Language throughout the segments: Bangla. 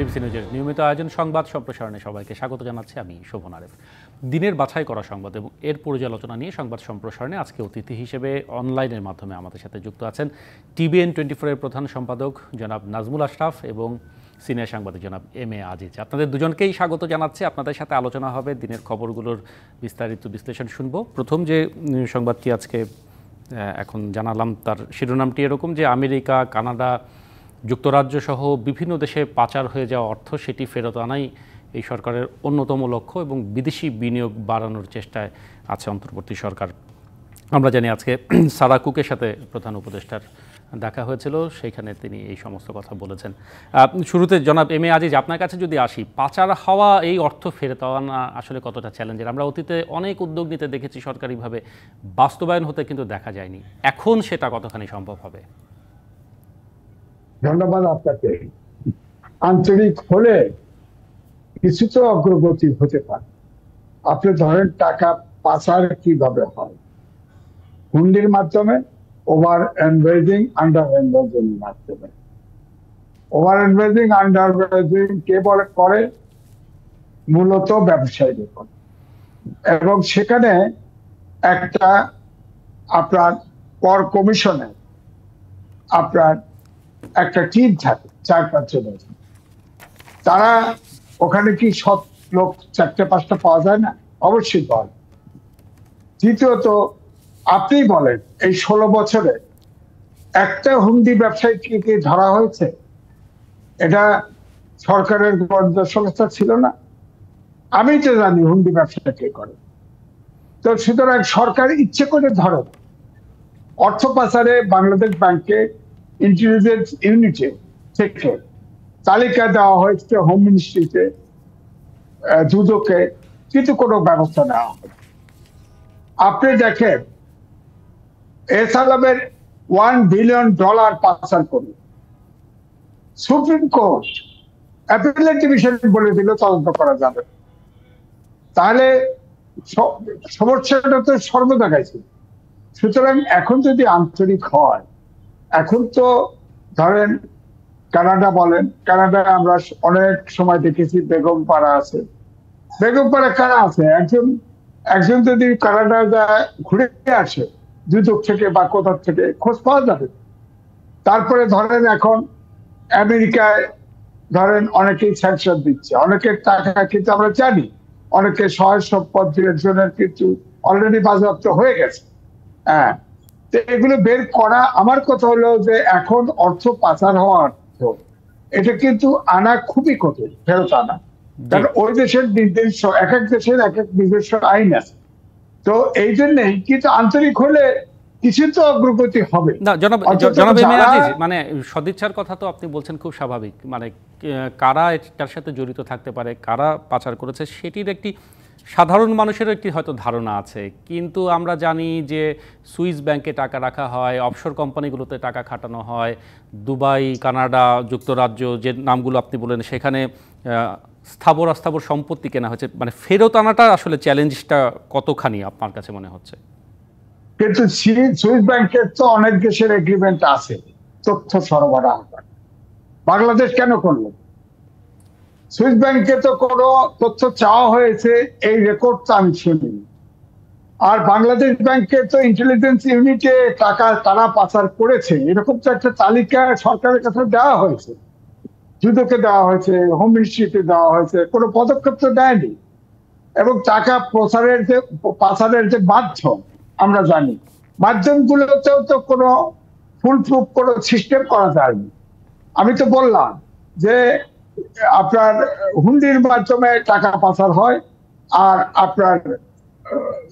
ডিবিসি নিউজের নিয়মিত আয়োজন সংবাদ সম্প্রসারণে সবাইকে স্বাগত জানাচ্ছি আমি শোভন আরেফ। দিনের বাছাই করা সংবাদ এবং এর পর্যালোচনা নিয়ে সংবাদ সম্প্রসারণে আজকে অতিথি হিসেবে অনলাইনের মাধ্যমে আমাদের সাথে যুক্ত আছেন TVN24 এর প্রধান সম্পাদক জনাব নাজমুল আশরাফ এবং সিনিয়র সাংবাদিক জনাব এম এ আজিজ। আপনাদের দুজনকেই স্বাগত জানাচ্ছি। আপনাদের সাথে আলোচনা হবে, দিনের খবরগুলোর বিস্তারিত বিশ্লেষণ শুনব। প্রথম যে সংবাদটি আজকে এখন জানালাম তার শিরোনামটি এরকম যে আমেরিকা, কানাডা, যুক্তরাজ্য সহ বিভিন্ন দেশে পাচার হয়ে যাওয়া অর্থ সেটি ফেরত আনাই এই সরকারের অন্যতম লক্ষ্য এবং বিদেশি বিনিয়োগ বাড়ানোর চেষ্টায় আছে অন্তর্বর্তী সরকার। আমরা জানি আজকে সারা কুকের সাথে প্রধান উপদেষ্টার দেখা হয়েছিল, সেইখানে তিনি এই সমস্ত কথা বলেছেন। শুরুতে জনাব এম এ আজিজ, আপনার কাছে যদি আসি, পাচার হওয়া এই অর্থ ফেরত আনা আসলে কতটা চ্যালেঞ্জের? আমরা অতীতে অনেক উদ্যোগ নিতে দেখেছি সরকারিভাবে, বাস্তবায়ন হতে কিন্তু দেখা যায়নি। এখন সেটা কতখানি সম্ভব হবে? ধন্যবাদ আপনাকে। আন্তরিক হলে কিছু তো অগ্রগতি হতে পারে। আপনি ধরেন টাকা পাচার কিভাবে হয়, হুন্ডির মাধ্যমে, ওভার এনভেজিং, আন্ডার এনভেজিং মাধ্যমে। ওভার এনভেজিং, আন্ডার এনভেজিং কে বলে করে? মূলত ব্যবসায়ীদের করে। এবং সেখানে একটা আপনার কর কমিশনে আপনার একটা টিম থাকে 4-5 জনের। তারা ওখানে কি সব লোক 4-5টা পাওয়া যায় না? অবশ্যই পাওয়া যায়। দ্বিতীয়ত, আপনি বলেন এই 16 বছরে একটা হুন্ডি ব্যবসায়ীকে ধরা হয়েছে? এটা সরকারের গোয়েন্দা সংস্থা ছিল না? আমি তো জানি হুন্ডি ব্যবসাটা কে করে। তো সুতরাং সরকার ইচ্ছে করে ধরে। অর্থ পাচারে বাংলাদেশ ব্যাংকে ইন্টেলিজেন্স ইউনিটে থেকে তালিকা দেওয়া হয়েছে হোম মিনিস্ট্রিতে, দুদকে, কিন্তু কোনো ব্যবস্থা নেওয়া হয়। আপনি দেখেন এসালামের $1 বিলিয়ন পাচার করল, সুপ্রিম কোর্ট অ্যাপিলেট ডিভিশন বলে দিল তদন্ত করা যাবে। তাহলে সমস্যাটা তো সর্বজায়গায় ছিল। সুতরাং এখন যদি আন্তরিক হয়, এখন তো ধরেন কানাডা বলেন, কানাডায় আমরা অনেক সময় দেখেছি বেগমপাড়া আছে। বেগমপাড়া কারা আছে? একজন যদি কানাডা যায় ঘুরে আসে দুদক থেকে বা কোথাও থেকে, খোঁজ পাওয়া যাবে। তারপরে ধরেন এখন আমেরিকায় ধরেন অনেকেই স্যাংশন দিচ্ছে, অনেকের টাকা কিন্তু আমরা জানি, অনেকের সহায় সম্পদ জনের কিন্তু অলরেডি বাজেয়াপ্ত হয়ে গেছে। হ্যাঁ, তো এগুলো বের করা। আমার কথা হলো যে এখন অর্থ পাচার হওয়া অর্থ এটা কিন্তু আনা খুবই কঠিন, ফেরত আনা। কারণ ওই দেশের নিজস্ব, এক এক দেশের এক এক নিজস্ব আইন আছে। তো এই জন্যই কিন্তু আন্তরিক হলে কিছু তো অগ্রগতি হবে না। জনাব এম এ আজিজ, মানে সদিচ্ছার কথা তো আপনি বলছেন, খুব স্বাভাবিক। মানে কারা এটার সাথে জড়িত থাকতে পারে, কারা পাচার করেছে, সেটির একটি সাধারণ মানুষেরও একটি হয়তো ধারণা আছে। কিন্তু আমরা জানি যে সুইস ব্যাংকে টাকা রাখা হয়, অফশোর কোম্পানিগুলোতে টাকা খাটানো হয়, দুবাই, কানাডা, যুক্তরাজ্য, যে নামগুলো আপনি বললেন, সেখানে স্থাবর অস্থাবর সম্পত্তি কেনা হয়েছে। মানে ফেরত আনাটা আসলে চ্যালেঞ্জটা কতখানি আপনার কাছে মনে হচ্ছে? কিন্তু সুইস ব্যাংকের তো অনেক দেশের এগ্রিমেন্ট আছে তথ্য সরবরাহ করে। বাংলাদেশ কেন করলো? সুইস ব্যাংকে তো কোনো তথ্য চাওয়া হয়েছে এই রেকর্ড তো আমি শুনিনি। আর বাংলাদেশ ব্যাংকে তো ইন্টেলিজেন্স ইউনিটে টাকা তারা পাচার করেছে এরকম তো একটা তালিকা সরকারের কাছে দেওয়া হয়েছে, দুদকে দেওয়া হয়েছে, হোম মিনিস্ট্রিতে দেওয়া হয়েছে, কোনো পদক্ষেপ তো দেয়নি। এবং টাকা পাচারের যে মাধ্যম আমরা জানি, মাধ্যমগুলোতেও তো কোনো ফুলপ্রুফ কোনো সিস্টেম করা যায়নি। আমি তো বললাম যে আপনার হুন্ডির মাধ্যমে টাকা পাচার হয়, আর আপনার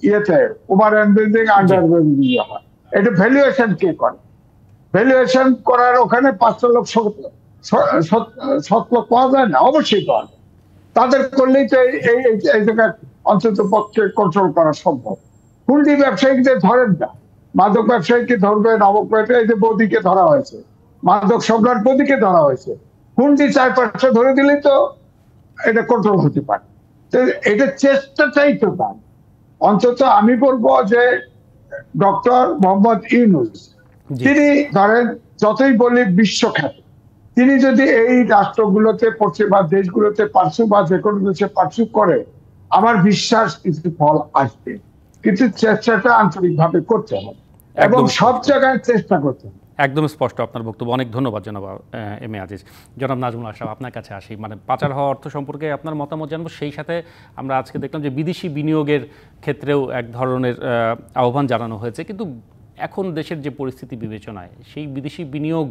ইয়েতে ওভার এনভেজিং, আন্ডার এনভেজিং হয়। এটা ভ্যালুয়েশন কে করে? ভ্যালুয়েশন করার ওখানে 500 লোক 7 লোক পাওয়া যায় না? অবশ্যই পাওয়া যায়। তাদের করলেই তো এই জায়গায় অন্তত পক্ষে কন্ট্রোল করা সম্ভব। হুন্ডি ব্যবসায়ীকে ধরেন না, মাদক ব্যবসায়ীকে ধরবে, নবকৃতি, এই যে বৌদিকে ধরা হয়েছে, মাদক সম্রাট বৌদিকে ধরা হয়েছে। হুন্ডি 4-5টা ধরে দিলে তো এটা কন্ট্রোল হতে পারে। তো এটা চেষ্টাটাই তো তার। অন্তত আমি বলবো যে ডক্টর মোহাম্মদ ইউনূস, তিনি ধরেন যতই বলি বিশ্বখ্যাত, তিনি যদি এই রাষ্ট্রগুলোতে পশ্চিমা দেশগুলোতে পার্সু বা যে কোনো দেশে পার্সু করে, আমার বিশ্বাস কিছু ফল আসবে, কিন্তু চেষ্টাটা আন্তরিকভাবে করতে হবে এবং সব জায়গায় চেষ্টা করতে হবে। একদম স্পষ্ট আপনার বক্তব্য, অনেক ধন্যবাদ জনাব এম এ আজিজ। জনাব নাজমুল আশরাফ, আপনার কাছে আসি, মানে পাচার হওয়া অর্থ সম্পর্কে আপনার মতামত জানবো, সেই সাথে আমরা আজকে দেখলাম যে বিদেশি বিনিয়োগের ক্ষেত্রেও এক ধরনের আহ্বান জানানো হয়েছে, কিন্তু এখন দেশের যে পরিস্থিতি বিবেচনায় সেই বিদেশি বিনিয়োগ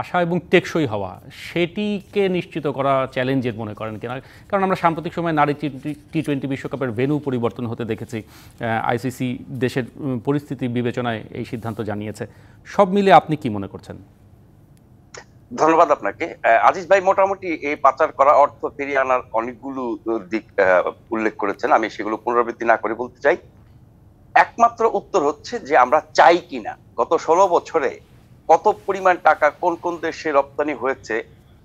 আসা এবং টেকসই হওয়া সেটিকে নিশ্চিত করা চ্যালেঞ্জের মনে করেন কিনা? কারণ আমরা সাম্প্রতিক সময় নারী টি-20 বিশ্বকাপের ভেন্যু পরিবর্তন হতে দেখেছি, আইসিসি দেশের পরিস্থিতি বিবেচনায় এই সিদ্ধান্ত জানিয়েছে। সব মিলে আপনি কি মনে করছেন? ধন্যবাদ আপনাকে। আজিজ ভাই মোটামুটি এই পাচার করা অর্থ ফিরিয়ে আনার অনেকগুলো দিক উল্লেখ করেছেন, আমি সেগুলো পুনরাবৃত্তি না করে বলতে চাই। একমাত্র উত্তর হচ্ছে যে আমরা চাই কিনা। গত 16 বছরে কত পরিমাণ টাকা কোন কোন দেশে রপ্তানি হয়েছে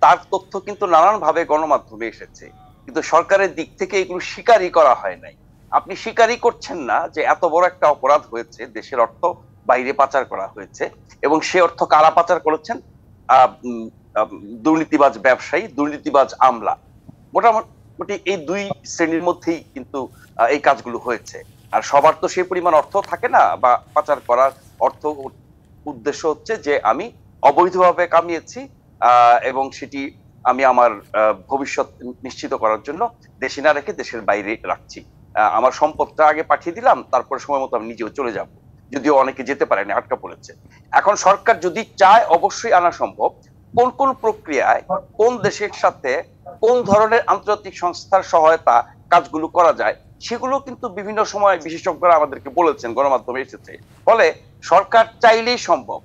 তার তথ্য কিন্তু নানান ভাবে গণমাধ্যমে এসেছে, কিন্তু সরকারের দিক থেকে এগুলো স্বীকারই করা হয় নাই। আপনি স্বীকারই করছেন না যে এত বড় একটা অপরাধ হয়েছে, দেশের অর্থ বাইরে পাচার করা হয়েছে, এবং সে অর্থ কারা পাচার করেছেন? দুর্নীতিবাজ ব্যবসায়ী, দুর্নীতিবাজ আমলা, মোটামুটি এই দুই শ্রেণীর মধ্যেই কিন্তু এই কাজগুলো হয়েছে। আর সবার তো সেই পরিমাণ অর্থ থাকে না, বা পাচার করার অর্থ উদ্দেশ্য হচ্ছে যে আমি অবৈধভাবে কামিয়েছি এবং সেটি আমি আমার ভবিষ্যৎ নিশ্চিত করার জন্য দেশে না রেখে দেশের বাইরে রাখছি। আমার সম্পদটা আগে পাঠিয়ে দিলাম, তারপরে সময় মতো আমি নিজেও চলে যাব, যদিও অনেকে যেতে পারেনি, আটকা পড়েছে। এখন সরকার যদি চায় অবশ্যই আনা সম্ভব। কোন কোন প্রক্রিয়ায়, কোন দেশের সাথে কোন ধরনের আন্তর্জাতিক সংস্থার সহায়তা কাজগুলো করা যায়, সেগুলো কিন্তু বিভিন্ন সময় বিশেষজ্ঞরা আমাদেরকে বলেছেন, গণমাধ্যমে এসেছে। ফলে সরকার চাইলেই সম্ভব।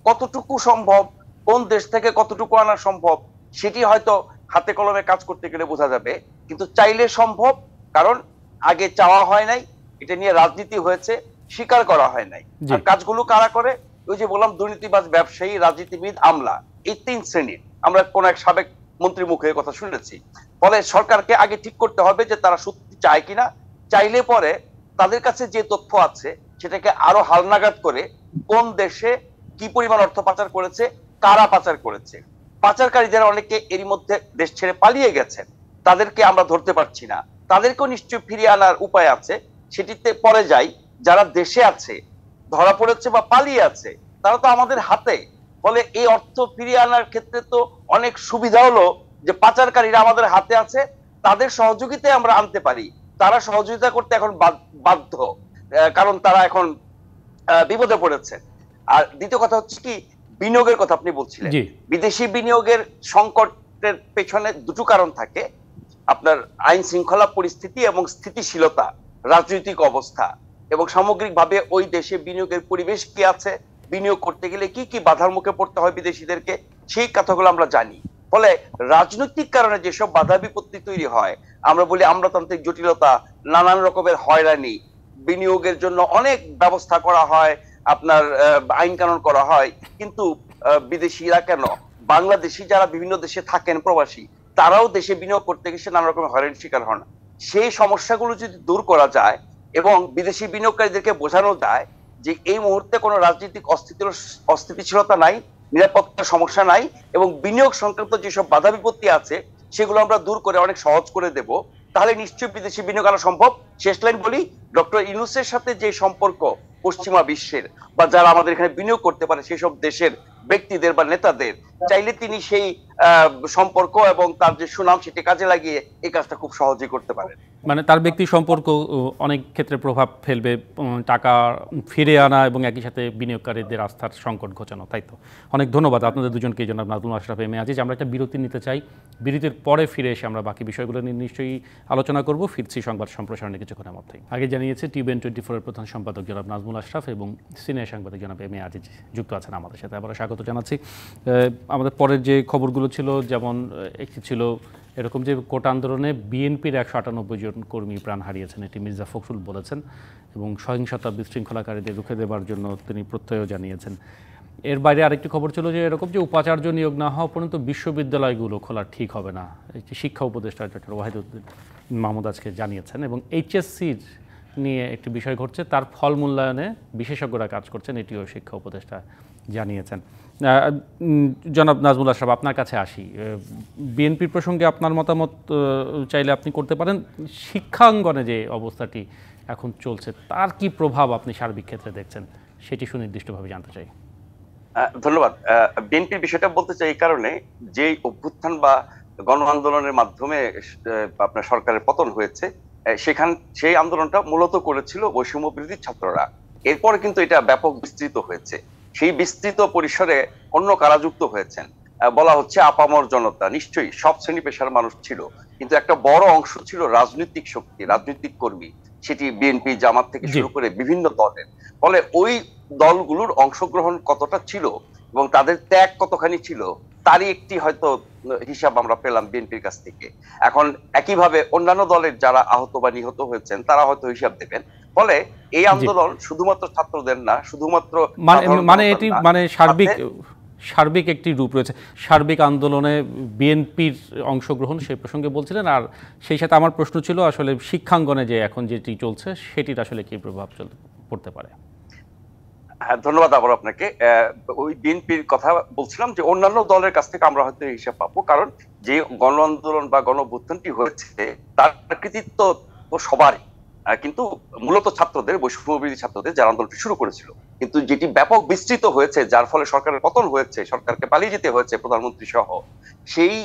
কতটুকু সম্ভব, কোন দেশ থেকে কতটুকু আনা সম্ভব, সেটি হয়তো হাতে কলমে কাজ করতে গেলে বোঝা যাবে, কিন্তু চাইলে সম্ভব। কারণ আগে চাওয়া হয় নাই, এটা নিয়ে রাজনীতি হয়েছে, স্বীকার করা হয় নাই। আর কাজগুলো কারা করে? ওই যে বললাম, দুর্নীতিবাজ ব্যবসায়ী, রাজনীতিবিদ, আমলা, এই 3 শ্রেণীর। আমরা কোন এক সাবেক মন্ত্রী মুখে কথা শুনেছি। ফলে সরকারকে আগে ঠিক করতে হবে যে তারা সত্যি চায় কিনা। চাইলে পরে তাদের কাছে যে তথ্য আছে সেটাকে আরো হালনাগাদ করে কোন দেশে কি পরিমাণ অর্থ পাচার করেছে, কারা পাচার করেছে। পাচারকারীদের অনেকে এরই মধ্যে দেশ ছেড়ে পালিয়ে গেছেন, তাদেরকে আমরা ধরতে পারছি না, তাদেরকেও নিশ্চয়ই ফিরিয়ে আনার উপায় আছে। সেটিতে পরে যাই, যারা দেশে আছে, ধরা পড়েছে বা পালিয়ে আছে, তারা তো আমাদের হাতে। ফলে এই অর্থ ফিরিয়ে আনার ক্ষেত্রে তো অনেক সুবিধা হলো যে পাচারকারীরা আমাদের হাতে আছে, তাদের সহযোগিতায় আমরা আনতে পারি। তারা সহযোগিতা করতে এখন বাধ্য, কারণ তারা এখন বিপদে পড়েছে। আর দ্বিতীয় কথা হচ্ছে কি, বিনিয়োগের কথা আপনি বলছিলেন। বিদেশি বিনিয়োগের সংকটের পেছনে দুটো কারণ থাকে, আপনার আইন শৃঙ্খলা পরিস্থিতি এবং স্থিতিশীলতা, রাজনৈতিক অবস্থা, এবং সামগ্রিকভাবে ওই দেশে বিনিয়োগের পরিবেশ কি আছে, বিনিয়োগ করতে গেলে কি কি বাধার মুখে পড়তে হয় বিদেশিদেরকে, সেই কথাগুলো আমরা জানি। ফলে রাজনৈতিক কারণে যেসব বাধা বিপত্তি তৈরি হয়, আমরা বলি আমলাতান্ত্রিক জটিলতা, নানান রকমের হয়রানি, বিনিয়োগের জন্য অনেক ব্যবস্থা করা হয়, আপনার আইন কানুন করা হয়, কিন্তু বিদেশিরা কেন, বাংলাদেশি যারা বিভিন্ন দেশে থাকেন, প্রবাসী, তারাও দেশে বিনিয়োগ করতে গেছে নানা রকমের হয়রানির শিকার হন। সেই সমস্যাগুলো যদি দূর করা যায় এবং বিদেশি বিনিয়োগকারীদেরকে বোঝানো যায় যে এই মুহূর্তে কোনো রাজনৈতিক অস্থিতিশীলতা নাই, নিরাপত্তার সমস্যা নাই, এবং বিনিয়োগ সংক্রান্ত যেসব বাধা বিপত্তি আছে সেগুলো আমরা দূর করে অনেক সহজ করে দেব, তাহলে নিশ্চয়ই বিদেশি বিনিয়োগ আনা সম্ভব। শেষ লাইন বলি, ডক্টর ইউনূসের সাথে যে সম্পর্ক পশ্চিমা বিশ্বের বা যারা আমাদের এখানে বিনিয়োগ করতে পারে সেসব দেশের ব্যক্তিদের বা নেতাদের, চাইলে তিনি সেই সম্পর্ক এবং তার যে সুনাম সেটি কাজে লাগিয়ে এই কাজটা খুব সহজেই করতে পারেন। মানে তার ব্যক্তি সম্পর্ক অনেক ক্ষেত্রে প্রভাব ফেলবে, টাকা ফিরে আনা এবং একই সাথে বিনিয়োগকারীদের আস্থার সংকট ঘোচানো, তাই তো? অনেক ধন্যবাদ আপনাদের দুজনকে, জনাব নাজমুল আশরাফ, এম এ আজিজ। আমরা একটা বিরতি নিতে চাই, বিরতির পরে ফিরে এসে আমরা বাকি বিষয়গুলো নিয়ে নিশ্চয়ই আলোচনা করব। ফিরছি সংবাদ সম্প্রসারণে কিছুক্ষণের মধ্যেই। আগে জানিয়েছে TVN24 প্রধান সম্পাদক জনাব নাজমুল আশরাফ এবং সিনিয়র সাংবাদিক জনাব এম এ আজিজ যুক্ত আছেন আমাদের সাথে। আবার স্বাগত জানাচ্ছি। আমাদের পরের যে খবরগুলো ছিল, যেমন একটি ছিল এরকম যে কোটা আন্দোলনে বিএনপির 198 জন কর্মী প্রাণ হারিয়েছেন, এটি মির্জা ফখরুল বলেছেন, এবং সহিংসতা বিশৃঙ্খলাকারীদের রুখে দেবার জন্য তিনি প্রত্যয় জানিয়েছেন। এর বাইরে আরেকটি খবর ছিল যে এরকম যে উপাচার্য নিয়োগ না হওয়া পর্যন্ত বিশ্ববিদ্যালয়গুলো খোলা ঠিক হবে না, এটি শিক্ষা উপদেষ্টা ডক্টর ওয়াহিদুদ্দিন মাহমুদ আজকে জানিয়েছেন। এবং এইচএসসির নিয়ে একটি বিষয় ঘটছে, তার ফল মূল্যায়নে বিশেষজ্ঞরা কাজ করছেন, এটিও শিক্ষা উপদেষ্টা জানিয়েছেন। জনাব নাজমুল আশরাফ, আপনার কাছে আসি। বিএনপির প্রসঙ্গে আপনার মতামত চাইলে আপনি করতে পারেন। শিক্ষাঙ্গনে যে অবস্থাটি এখন চলছে তার কি প্রভাব আপনি সার্বিক ক্ষেত্রে দেখছেন, সেটি সুনির্দিষ্টভাবে জানতে চাই। ধন্যবাদ। বিএনপির বিষয়টা বলতে চাই এই কারণে, যে অভ্যুত্থান বা গণ আন্দোলনের মাধ্যমে আপনার সরকারের পতন হয়েছে, সেই আন্দোলনটা মূলত করেছিল বৈষম্য বিরোধী ছাত্ররা। এরপরে কিন্তু এটা ব্যাপক বিস্তৃত হয়েছে। সেই বিস্তৃত পরিসরে অন্য কারা যুক্ত হয়েছেন, বলা হচ্ছে আপামর জনতা। নিশ্চয়ই সব শ্রেণী পেশার মানুষ ছিল, কিন্তু একটা বড় অংশ ছিল রাজনৈতিক শক্তি, রাজনৈতিক কর্মী। সেটি বিএনপি, জামাত থেকে শুরু করে বিভিন্ন দলের। ফলে ওই দলগুলোর অংশগ্রহণ কতটা ছিল এবং তাদের ত্যাগ কতখানি ছিল, তারই একটি হয়তো হিসাব আমরা পেলাম বিএনপির কাছ থেকে। এখন একইভাবে অন্যান্য দলের যারা আহত বা নিহত হয়েছেন তারা হয়তো হিসাব দেবেন। ফলে এই আন্দোলন শুধুমাত্র ছাত্রদের না, শুধুমাত্র মানে এটি মানে সার্বিক একটি রূপ রয়েছে। সার্বিক আন্দোলনে বিএনপির অংশগ্রহণ সেই প্রসঙ্গে বলছিলেন। আর সেই সাথে আমার প্রশ্ন ছিল আসলে শিক্ষাঙ্গনে যে এখন যেটি চলছে সেটির আসলে কি প্রভাব পড়তে পারে। হ্যাঁ, ধন্যবাদ আবার আপনাকে। ওই বিএনপির কথা বলছিলাম যে অন্যান্য দলের কাছ থেকে আমরা হয়তো হিসাব পাবো, কারণ যে গণ আন্দোলন বা গণ অভ্যুত্থানটি হয়েছে তার কৃতিত্ব তো সবারই, কিন্তু মূলত ছাত্রদের, বৈষম্যবিরোধী ছাত্রদের, যারা আন্দোলনটি শুরু করেছিল। কিন্তু যেটি ব্যাপক বিস্তৃত হয়েছে, যার ফলে সরকারের পতন হয়েছে, সরকারকে পালিয়ে যেতে হয়েছে প্রধানমন্ত্রী সহ, সেই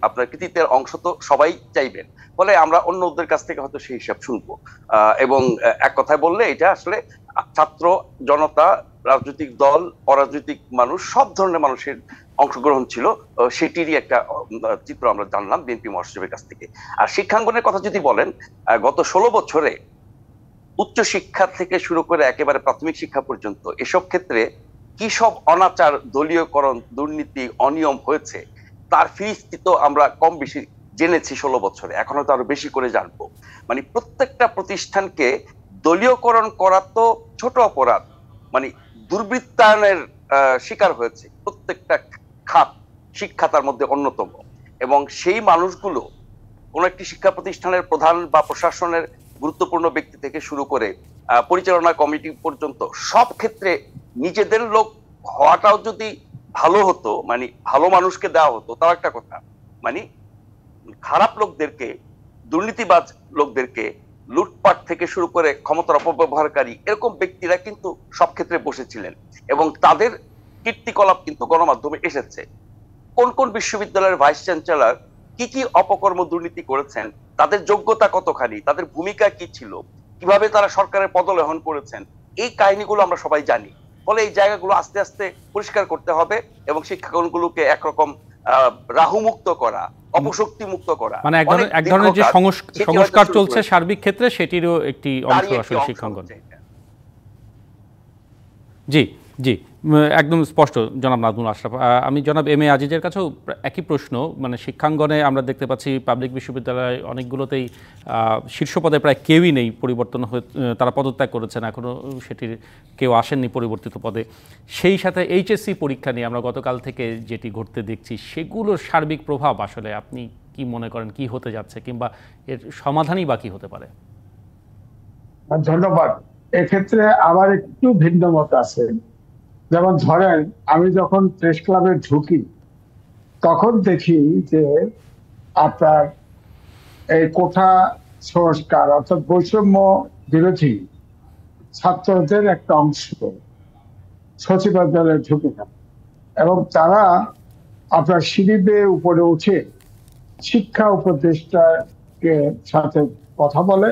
আপনার কৃতিত্বের অংশ তো সবাই চাইবেন। ফলে আমরা অন্যদের কাছ থেকে হয়তো সেই হিসাব শুনবো। এবং এক কথায় বললে এটা আসলে ছাত্র জনতা, রাজনৈতিক দল, অরাজনৈতিক মানুষ, সব ধরনের মানুষের অংশগ্রহণ ছিল। সেটিরই একটা চিত্র আমরা জানলাম বিএনপি মহাসচিবের কাছ থেকে। আর শিক্ষাঙ্গনের কথা যদি বলেন, গত 16 বছরে উচ্চ শিক্ষা থেকে শুরু করে একেবারে প্রাথমিক শিক্ষা পর্যন্ত এসব ক্ষেত্রে কি সব অনাচার, দলীয়করণ, দুর্নীতি, অনিয়ম হয়েছে তার ফিরিস্তি তো আমরা কম বেশি জেনেছি 16 বছরে। এখন হয়তো আরো বেশি করে জানবো। মানে প্রত্যেকটা প্রতিষ্ঠানকে দলীয়করণ করা তো ছোট অপরাধ, মানে দুর্বৃত্তায়নের শিকার হয়েছে প্রত্যেকটা খাত, শিক্ষা তার মধ্যে অন্যতম। এবং সেই মানুষগুলো কোন একটি শিক্ষা প্রতিষ্ঠানের প্রধান বা প্রশাসনের গুরুত্বপূর্ণ ব্যক্তি থেকে শুরু করে পরিচালনা কমিটি পর্যন্ত সব ক্ষেত্রে নিজেদের লোক হওয়াটাও যদি ভালো হতো, মানে ভালো মানুষকে দেওয়া হতো, তাও একটা কথা। মানে খারাপ লোকদেরকে, দুর্নীতিবাজ লোকদেরকে, লুটপাট থেকে শুরু করে ক্ষমতার অপব্যবহারকারী এরকম ব্যক্তিরা কিন্তু সব ক্ষেত্রে বসেছিলেন এবং তাদের কীর্তিকলাপ কিন্তু গণমাধ্যমে এসেছে। কোন কোন বিশ্ববিদ্যালয়ের ভাইস চ্যান্সেলর কি কি অপকর্ম, দুর্নীতি করেছেন, তাদের যোগ্যতা কতখানি, তাদের ভূমিকা কি ছিল, কিভাবে তারা সরকারের পদলেহন করেছেন, এই কাহিনীগুলো আমরা সবাই জানি। ফলে এই জায়গাগুলো আস্তে আস্তে পরিষ্কার করতে হবে এবং শিক্ষাঙ্গনগুলোকে একরকম রাহুমুক্ত করা, অপশক্তি মুক্ত করা, মানে এক ধরনের যে সংস্কার চলছে সার্বিক ক্ষেত্রে সেটিরও একটি অংশ আসলে শিক্ষাঙ্গন। জি জি, একদম স্পষ্ট জনাব নাজমুল আশরাফ। আমি জনাব এম এ আজিজের কাছেও একই প্রশ্ন। মানে শিক্ষাঙ্গনে আমরা দেখতে পাচ্ছি পাবলিক বিশ্ববিদ্যালয় অনেকগুলোতেই শীর্ষ পদে প্রায় কেউই নেই, পরিবর্তন হয়ে তারা পদত্যাগ করেছেন, এখনও সেটির কেউ আসেননি পরিবর্তিত পদে। সেই সাথে এইচএসসি পরীক্ষা নিয়ে আমরা গতকাল থেকে যেটি ঘটতে দেখছি, সেগুলোর সার্বিক প্রভাব আসলে আপনি কি মনে করেন কি হতে যাচ্ছে, কিংবা এর সমাধানই বা কি হতে পারে? ধন্যবাদ। এক্ষেত্রে আবার একটু ভিন্ন মত আছে। যেমন ধরেন, আমি যখন প্রেস ক্লাবে ঢুকি তখন দেখি যে আপনার এই কোঠা সংস্কার অর্থাৎ বৈষম্য বিরোধী ছাত্রদের একটা অংশ সচিবালয়ে ঢুকে থাকে এবং তারা আপনার সিঁড়ি বেয়ে উপরে উঠে শিক্ষা উপদেষ্টাকে সাথে কথা বলে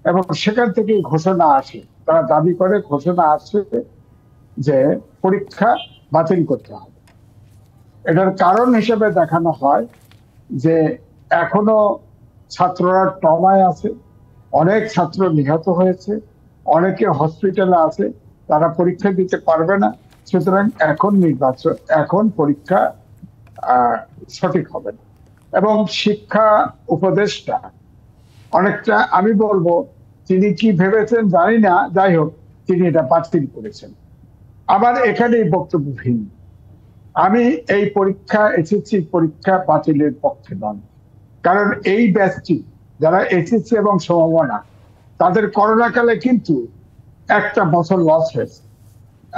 এবং সেখান থেকেই ঘোষণা আসে। তারা দাবি করে ঘোষণা আসে যে পরীক্ষা বাতিল করতে হবে। এটার কারণ হিসেবে দেখানো হয় যে এখনো ছাত্ররা ট্রমায় আছে, অনেক ছাত্র নিহত হয়েছে, অনেকে হসপিটালে আছে, তারা পরীক্ষা দিতে পারবে না, সুতরাং এখন পরীক্ষা সঠিক হবে না। এবং শিক্ষা উপদেষ্টা অনেকটা, আমি বলবো তিনি কি ভেবেছেন জানি না, যাই হোক তিনি এটা বাতিল করেছেন। আবার এখানেই বক্তব্য ভিন্ন। আমি এই পরীক্ষা, এসএসসি পরীক্ষা বাতিলের পক্ষে নন, কারণ এই ব্যাচটি যারা এসএসসি এবং সমমানা, তাদের করোনা কালে কিন্তু একটা বছর লস হয়েছে।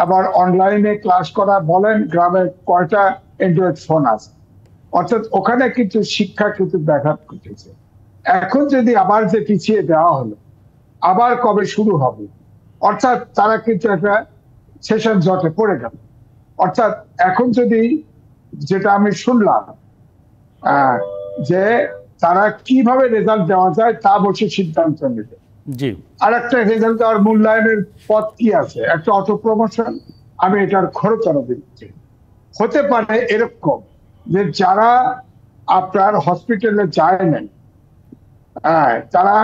আবার অনলাইনে ক্লাস করা বলেন, গ্রামে কয়টা অ্যান্ড্রয়েড ফোন আছে, অর্থাৎ ওখানে কিন্তু শিক্ষা কিন্তু ব্যাঘাত ঘটেছে। এখন যদি আবার যে পিছিয়ে দেওয়া হলো, আবার কবে শুরু হবে, অর্থাৎ তারা কিন্তু একটা সেশন জটে পড়ে গেল। অর্থাৎ এখন যদি, যেটা আমি শুনলাম, যে তারা কিভাবে রেজাল্ট দেওয়া যায় তা বসে সিদ্ধান্ত নেবে। জি, আর একটা রেজাল্ট দেওয়ার মূল্যায়নের পথ কি আছে, একটা অটো প্রমোশন, আমি এটার খরচনা দিচ্ছি। হতে পারে এরকম যে যারা আপনার হসপিটালে যায় নাই, তারা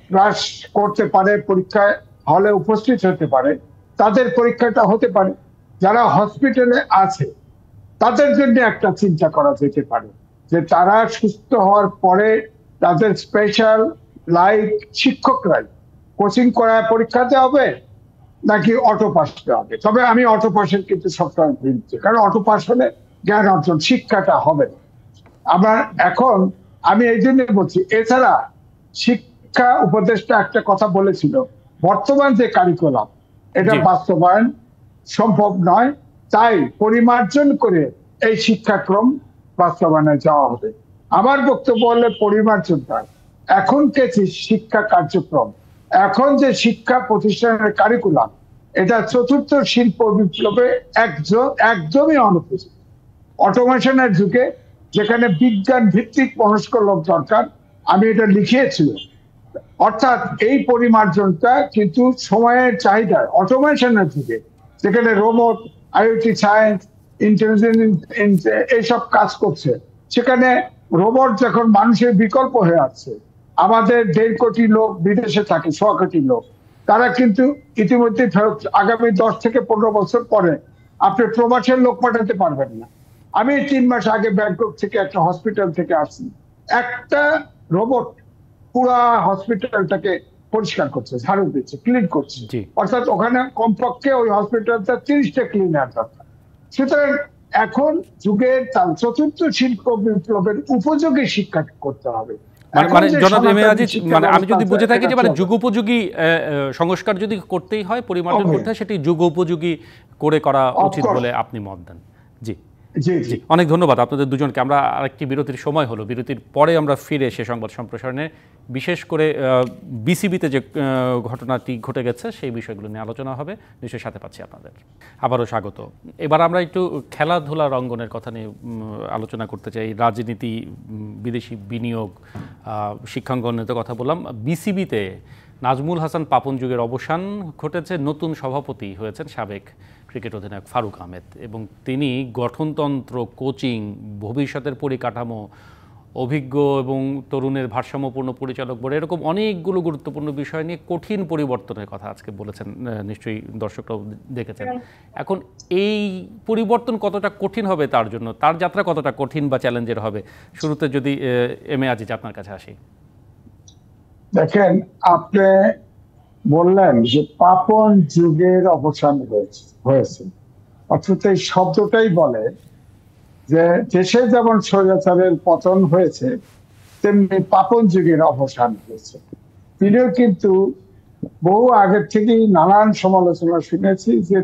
ক্লাস করতে পারে, পরীক্ষায় হলে উপস্থিত হতে পারে, তাদের পরীক্ষাটা হতে পারে। যারা হসপিটালে আছে তাদের জন্য একটা চিন্তা করা যেতে পারে যে তারা সুস্থ হওয়ার পরে তাদের স্পেশাল লাইক শিক্ষকরাই কোচিং করায় পরীক্ষাতে হবে নাকি অটো পাসতে হবে। তবে আমি অটো পাসের কিন্তু সবসময় বিরুদ্ধে, কারণ অটো পাস হলে জ্ঞান অর্জন, শিক্ষাটা হবে না। আমার এখন আমি এই জন্য বলছি, এছাড়া শিক্ষা উপদেষ্টা একটা কথা বলেছিল, বর্তমান যে কারিকুলাম এটা বাস্তবায়ন সম্ভব নয়, তাই পরিমার্জন করে এই শিক্ষাক্রম বাস্তবায়নে যাওয়া হবে। আমার বক্তব্য হলে পরিমার্জন নয়, এখন যে শিক্ষা কার্যক্রম, এখন যে শিক্ষা প্রতিষ্ঠানের কারিকুলাম, এটা চতুর্থ শিল্প বিপ্লবে একদমই অনুপযুক্ত। অটোমেশনের যুগে যেখানে বিজ্ঞান ভিত্তিক মনস্ক লোক দরকার, আমি এটা লিখিয়েছি। অর্থাৎ এই পরিমার্জনটা কিন্তু সময়ের চাহিদায় অটোমেশনের যুগে, যেখানে রোবট, আইওটি, সায়েন্স, ইন্টেলিজেন্স এইসব কাজ করছে, সেখানে রোবট যখন মানুষের বিকল্প হয়ে আসছে, আমাদের 1.5 কোটি লোক বিদেশে থাকে, 100 কোটি লোক, তারা কিন্তু ইতিমধ্যে ফেরত, আগামী 10 থেকে 15 বছর পরে আপনি প্রবাসের লোক পাঠাতে পারবেন না। আমি 3 মাস আগে ব্যাংকক থেকে একটা হসপিটাল থেকে আসছি, একটা রোবট পুরা হসপিটালটাকে পরিষ্কার করছে, ঝাড়ু দিচ্ছে, ক্লিন করছে। অর্থাৎ ওখানে কমপক্ষে ওই হসপিটালটা 30টা ক্লিনার দরকার। সুতরাং এখন যুগের চতুর্থ শিল্প বিপ্লবের উপযোগী শিক্ষা করতে হবে। মানে জনাব এম এ আজিজ, মানে আমি যদি বুঝে থাকি যে মানে যুগোপযোগী সংস্কার যদি করতেই হয়, পরিমার্জন করতে হয়, সেটি যুগোপযোগী করা উচিত বলে আপনি মত দেন। জি জি, অনেক ধন্যবাদ আপনাদের দুজনকে। আমরা আরেকটি বিরতির সময় হলো, বিরতির পরে আমরা ফিরে এসে সংবাদ সম্প্রসারণে বিশেষ করে বিসিবিতে যে ঘটনাটি ঘটে গেছে সেই বিষয়গুলো নিয়ে আলোচনা হবে। নিশ্চয়ই সাথে পাচ্ছি আপনাদের, আবারও স্বাগত। এবার আমরা একটু খেলাধুলার অঙ্গনের কথা নিয়ে আলোচনা করতে চাই। রাজনীতি, বিদেশি বিনিয়োগ, শিক্ষাঙ্গনের কথা বললাম। বিসিবিতে নাজমুল হাসান পাপন যুগের অবসান ঘটেছে। নতুন সভাপতি হয়েছেন সাবেক ক্রিকেট অধিনায়ক ফারুক আহমেদ, এবং তিনি গঠনতন্ত্র, কোচিং, ভবিষ্যতের পরিকাঠামো, অভিজ্ঞ এবং তরুণের ভারসাম্যপূর্ণ পরিচালক বোর্ড, এরকম অনেকগুলো গুরুত্বপূর্ণ বিষয় নিয়ে কঠিন পরিবর্তনের কথা আজকে বলেছেন। নিশ্চয়ই দর্শকরাও দেখেছেন। এখন এই পরিবর্তন কতটা কঠিন হবে তার জন্য, তার যাত্রা কতটা কঠিন বা চ্যালেঞ্জের হবে, শুরুতে যদি এম এ আজিজ আপনার কাছে আসি। দেখেন, আপনি বললেন যে পাপন যুগের অবসান হয়েছে, অর্থাৎ এই শব্দটাই বলে যে দেশে যেমন স্বৈরাচারের পতন হয়েছে, তেমনি পাপন যুগের অবসান হয়েছে। তিনিও কিন্তু বহু আগের থেকেই নানান সমালোচনা শুনেছি যে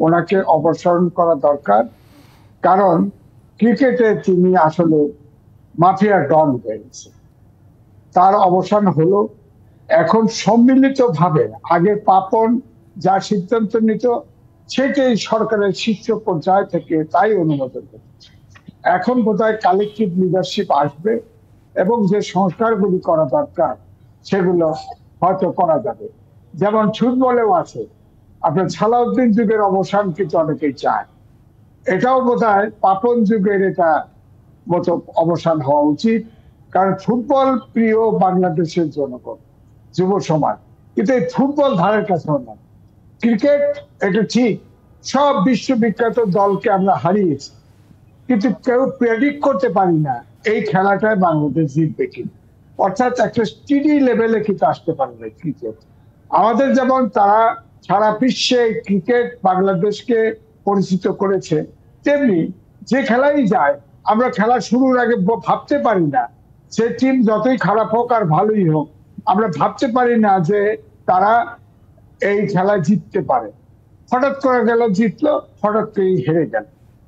ওনাকে অপসারণ করা দরকার, কারণ ক্রিকেটে তিনি আসলে মাফিয়া ডন হয়ে গেছে। তার অবসান হলো। এখন সম্মিলিতভাবে আগে পাপন যা সিদ্ধান্ত নিত সেটাই সরকারের শীর্ষ পর্যায় থেকে তাই অনুমোদন করছে। এখন বোধহয় কালেকটিভ লিডারশিপ আসবে এবং যে সংস্কারগুলি করা দরকার সেগুলো হয়তো করা যাবে। যেমন ফুটবলেও আছে, আপনার সালাউদ্দিন যুগের অবসান কিন্তু অনেকেই চায়, এটাও বোধহয় পাপন যুগের এটা মতো অবসান হওয়া উচিত, কারণ ফুটবল প্রিয় বাংলাদেশের জনগণ, যুব সমাজ, কিন্তু এই ফুটবল ধারের কাছেও না। ক্রিকেট এটা ঠিক, সব বিশ্ববিখ্যাত দলকে আমরা হারিয়েছি, কিন্তু কেউ প্রেডিক্ট করতে পারি না এই খেলাটায় বাংলাদেশ জিতবে কিনা। অর্থাৎ একটা স্টেডি লেভেলে কিন্তু আসতে পারবে ক্রিকেট। আমাদের যেমন তারা সারা বিশ্বে ক্রিকেট বাংলাদেশকে পরিচিত করেছে, তেমনি যে খেলাই যায় আমরা খেলা শুরুর আগে ভাবতে পারি না সে টিম যতই খারাপ হোক আর ভালোই হোক, আমরা ভাবতে পারি না যে তারা এই খেলায় জিততে পারে। হঠাৎ করে গেল জিতলো, হঠাৎ করেই হেরে গেল।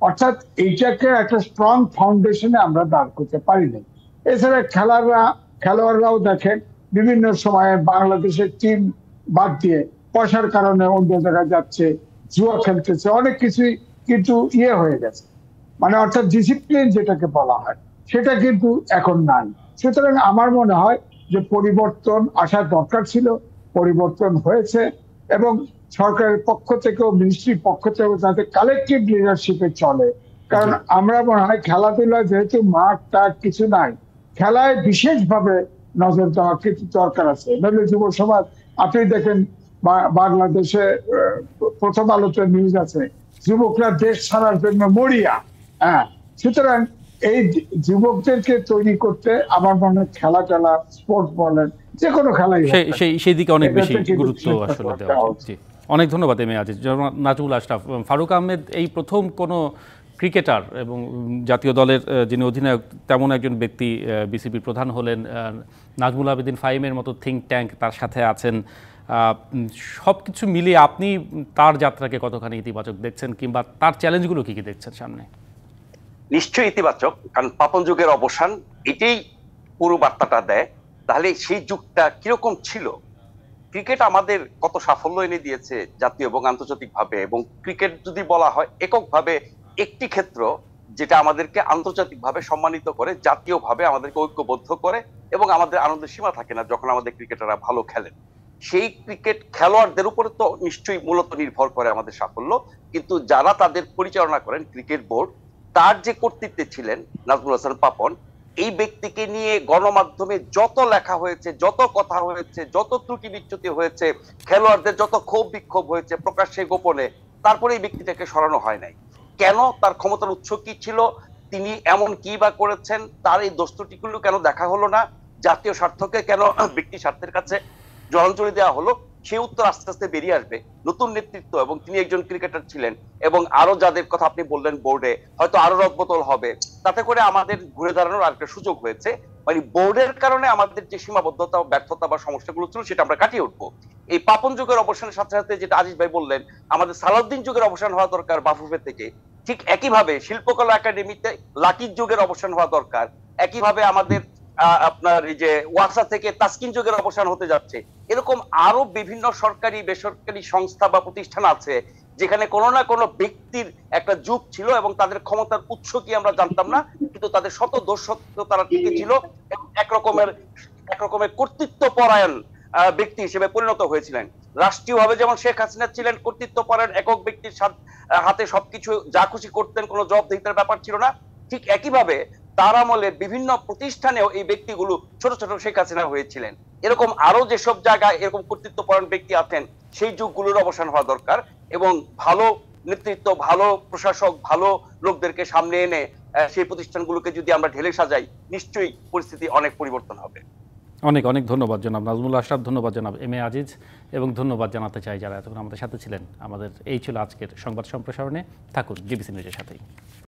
অর্থাৎ এইটাকে একটা স্ট্রং ফাউন্ডেশনে আমরা দাঁড় করতে পারি না। এছাড়া খেলোয়াড়রাও দেখেন বিভিন্ন সময়ে বাংলাদেশের টিম বাদ দিয়ে পয়সার কারণে অন্য জায়গায় যাচ্ছে, জুয়া খেলতেছে, অনেক কিছুই কিন্তু হয়ে গেছে। মানে অর্থাৎ ডিসিপ্লিন যেটাকে বলা হয় সেটা কিন্তু এখন নাই। সুতরাং আমার মনে হয় যে পরিবর্তন আসার দরকার ছিল, পরিবর্তন হয়েছে, এবং সরকারের পক্ষ থেকেও মিনিস্ট্রির পক্ষ থেকেও যাতে কালেকটিভ লিডারশিপে চলে। কারণ আমরা মনে হয় খেলাধুলা যেহেতু মাঠ টাট কিছু নাই, খেলায় বিশেষভাবে নজর দেওয়া কিছু দরকার আছে। নইলে যুব সমাজ, আপনি দেখেন বাংলাদেশে প্রথম আলোতে নিউজ আছে, যুবকরা দেশ ছাড়ার জন্য মরিয়া। হ্যাঁ, সুতরাং এই যুবকদেরকে তৈরি করতে আমার মনে হয় খেলা স্পোর্ট বলেন যে কোনো খেলাই সেই দিকে অনেক বেশি গুরুত্ব আসলে দেওয়া উচিত। অনেক ধন্যবাদ এম এ আজিজ। নাজমুল আশরাফ, ফারুক আহমেদ এই প্রথম কোনো ক্রিকেটার এবং জাতীয় দলের যিনি অধিনায়ক তেমন একজন ব্যক্তি বিসিবির প্রধান হলেন। নাজমুল আবেদিন ফাহিমের মতো থিঙ্ক ট্যাঙ্ক তার সাথে আছেন। সব কিছু মিলিয়ে আপনি তার যাত্রাকে কতখানি ইতিবাচক দেখছেন, কিংবা তার চ্যালেঞ্জগুলো কি কি দেখছেন সামনে? নিশ্চয়ই ইতিবাচক, কারণ পাপন যুগের অবসান এটাই পুরো বার্তাটা দেয়। তাহলে সেই যুগটা কিরকম ছিল, ক্রিকেট আমাদের কত সাফল্য এনে দিয়েছে জাতীয় এবং আন্তর্জাতিক ভাবে। এবং ক্রিকেট যদি বলা হয় এককভাবে একটি ক্ষেত্র যেটা আমাদেরকে আন্তর্জাতিক ভাবে সম্মানিত করে, জাতীয় ভাবে আমাদেরকে ঐক্যবদ্ধ করে, এবং আমাদের আনন্দের সীমা থাকে না যখন আমাদের ক্রিকেটাররা ভালো খেলেন। সেই ক্রিকেট খেলোয়াড়দের উপরে তো নিশ্চয়ই মূলত নির্ভর করে আমাদের সাফল্য। কিন্তু যারা তাদের পরিচালনা করেন, ক্রিকেট বোর্ড, তার যে কর্তৃত্বে ছিলেন নাজমুল হাসান পাপন, এই ব্যক্তিকে নিয়ে গণমাধ্যমে যত লেখা হয়েছে, যত কথা হয়েছে, যত ত্রুটি বিচ্যুতি হয়েছে, খেলোয়াড়দের যত ক্ষোভ বিক্ষোভ হয়েছে প্রকাশ্যে গোপনে, তারপরে এই ব্যক্তিটাকে সরানো হয় নাই কেন? তার ক্ষমতার উৎস কি ছিল? তিনি এমন কি বা করেছেন? তার এই দোষত্রুটিগুলো কেন দেখা হলো না? জাতীয় স্বার্থকে কেন ব্যক্তি স্বার্থের কাছে জলাঞ্জলি দেওয়া হলো? সেই উত্তর আস্তে আস্তে বেরিয়ে আসবে। নতুন নেতৃত্ব, এবং তিনি একজন ক্রিকেটার ছিলেন, এবং আরো যাদের কথা আপনি বললেন বোর্ডে, হয়তো আরো রদবদল হবে, তাতে করে আমাদের ঘুরে দাঁড়ানোর আরেকটা সুযোগ হয়েছে। মানে বোর্ডের কারণে আমাদের যে সীমাবদ্ধতা, ব্যর্থতা বা সমস্যাগুলো ছিল সেটা আমরা কাটিয়ে উঠবো। এই পাপন যুগের অবসানের সাথে সাথে যেটা আজিজ ভাই বললেন, আমাদের সালাউদ্দিন যুগের অবসান হওয়া দরকার বাফুফে থেকে, ঠিক একইভাবে শিল্পকলা একাডেমিতে লাকির যুগের অবসান হওয়া দরকার। একইভাবে আমাদের আপনার এই যে ওয়াসা থেকে তাসকিন যুগের অবসান হতে যাচ্ছে। এরকম আরো বিভিন্ন সরকারি বেসরকারি সংস্থা বা প্রতিষ্ঠান আছে যেখানে কোনো না কোনো ব্যক্তির একটা যুগ ছিল, এবং তাদের ক্ষমতার উৎস কি আমরা জানতাম না, কিন্তু তাদের শত দোষ সত্ত্বেও তারা টিকে ছিল, এবং একরকমের কর্তৃত্ব পরায়ণ ব্যক্তি হিসেবে পরিণত হয়েছিলেন। রাষ্ট্রীয়ভাবে যেমন শেখ হাসিনা ছিলেন কর্তৃত্ব পরায়ণ একক ব্যক্তির হাতে সবকিছু যা খুশি করতেন, কোনো জবাবদিহিতার ব্যাপার ছিল না, ঠিক একইভাবে তার আমলে বিভিন্ন প্রতিষ্ঠানেও এই ব্যক্তিগুলো ছোট ছোট শেখ হাসিনা হয়েছিলেন। এরকম আরো যেসব জায়গায় এরকম কর্তৃত্বপরায়ণ ব্যক্তি আছেন, সেই যুগগুলোর অবসান হওয়া দরকার, এবং ভালো নেতৃত্ব, ভালো প্রশাসক, ভালো লোকদেরকে সামনে এনে সেই প্রতিষ্ঠানগুলোকে যদি আমরা ঢেলে সাজাই, নিশ্চয়ই পরিস্থিতি অনেক পরিবর্তন হবে। অনেক অনেক ধন্যবাদ জনাব নাজমুল আশরাফ, ধন্যবাদ জনাব এম এ আজিজ, এবং ধন্যবাদ জানাতে চাই যারা এতক্ষণ আমাদের সাথে ছিলেন। আমাদের এই ছিল আজকের সংবাদ সম্প্রসারণে। থাকুন জিবিসি নিউজের সাথেই।